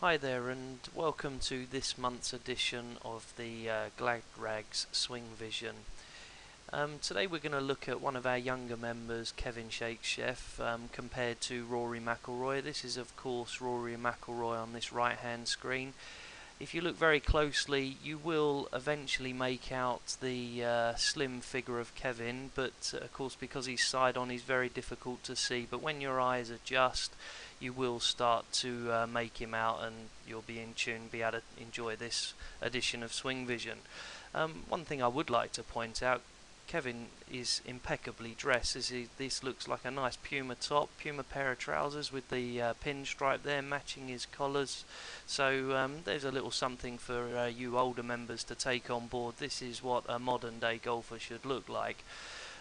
Hi there and welcome to this month's edition of the GladRags Swing Vision. Today we're going to look at one of our younger members, Kevin Shaksheff, compared to Rory McIlroy. This is of course Rory McIlroy on this right hand screen. If you look very closely you will eventually make out the slim figure of Kevin, but of course because he's side on he's very difficult to see, but when your eyes adjust you will start to make him out and you'll be in tune, be able to enjoy this edition of Swing Vision. One thing I would like to point out, Kevin is impeccably dressed. This looks like a nice Puma top, Puma pair of trousers with the pinstripe there matching his collars. So there's a little something for you older members to take on board. This is what a modern day golfer should look like.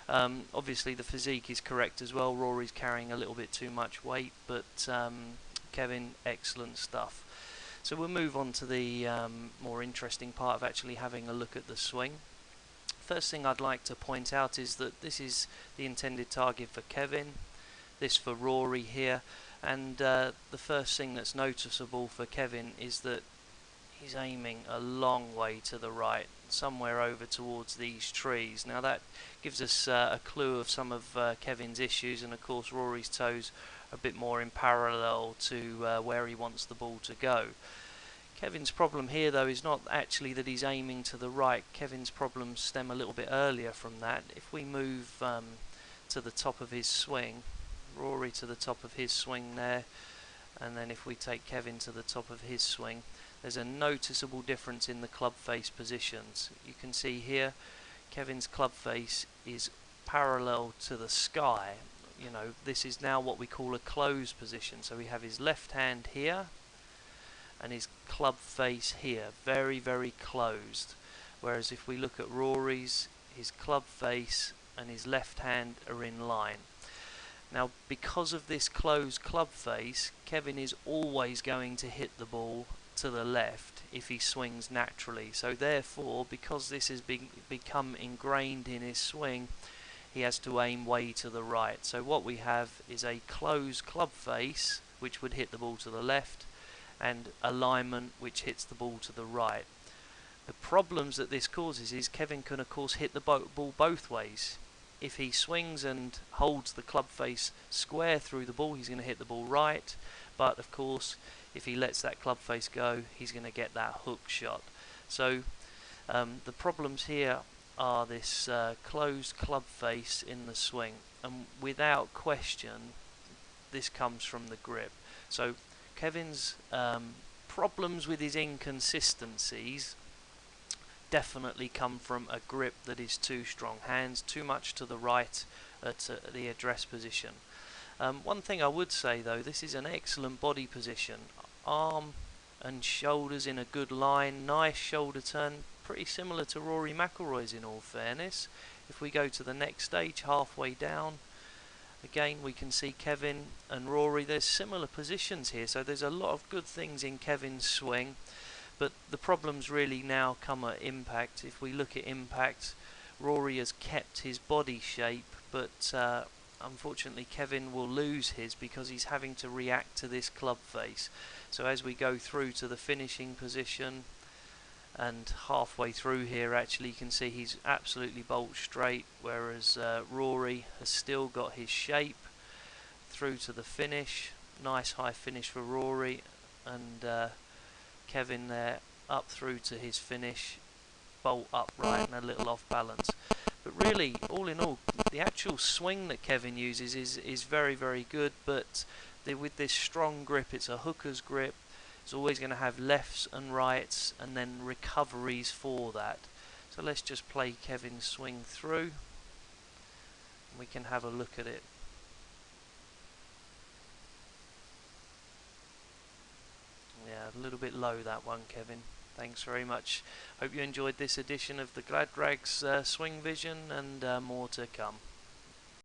Obviously the physique is correct as well. Rory's carrying a little bit too much weight, but Kevin, excellent stuff. So we'll move on to the more interesting part of actually having a look at the swing. First thing I'd like to point out is that this is the intended target for Kevin, this for Rory here, and the first thing that's noticeable for Kevin is that he's aiming a long way to the right, somewhere over towards these trees. Now that gives us a clue of some of Kevin's issues, and of course Rory's toes are a bit more in parallel to where he wants the ball to go. Kevin's problem here though is not actually that he's aiming to the right. Kevin's problems stem a little bit earlier from that. If we move to the top of his swing, Rory to the top of his swing there, and then if we take Kevin to the top of his swing, there's a noticeable difference in the club face positions. You can see here Kevin's club face is parallel to the sky. You know, this is now what we call a closed position. So we have his left hand here and his club face here, very, very closed. Whereas if we look at Rory's, his club face and his left hand are in line. Now, because of this closed club face, Kevin is always going to hit the ball to the left if he swings naturally. So therefore, because this has become ingrained in his swing, he has to aim way to the right. So what we have is a closed club face, which would hit the ball to the left, and alignment which hits the ball to the right. The problems that this causes is Kevin can of course hit the ball both ways. If he swings and holds the club face square through the ball, he's going to hit the ball right, but of course if he lets that club face go, he's going to get that hook shot. So the problems here are this closed club face in the swing, and without question this comes from the grip. So Kevin's problems with his inconsistencies definitely come from a grip that is too strong, hands too much to the right at the address position. One thing I would say though, this is an excellent body position, arm and shoulders in a good line, nice shoulder turn, pretty similar to Rory McIlroy's in all fairness. If we go to the next stage, halfway down, again we can see Kevin and Rory, there's similar positions here, so there's a lot of good things in Kevin's swing, but the problems really now come at impact. If we look at impact, Rory has kept his body shape, but unfortunately Kevin will lose his because he's having to react to this club face. So as we go through to the finishing position, and halfway through here actually you can see he's absolutely bolt straight, whereas Rory has still got his shape through to the finish. Nice high finish for Rory, and Kevin there up through to his finish, bolt upright and a little off balance. But really, all in all, the actual swing that Kevin uses is very, very good, but with this strong grip, it's a hooker's grip. It's always going to have lefts and rights and then recoveries for that. So let's just play Kevin's swing through and we can have a look at it. Yeah, a little bit low that one, Kevin. Thanks very much. Hope you enjoyed this edition of the GladRags Swing Vision, and more to come.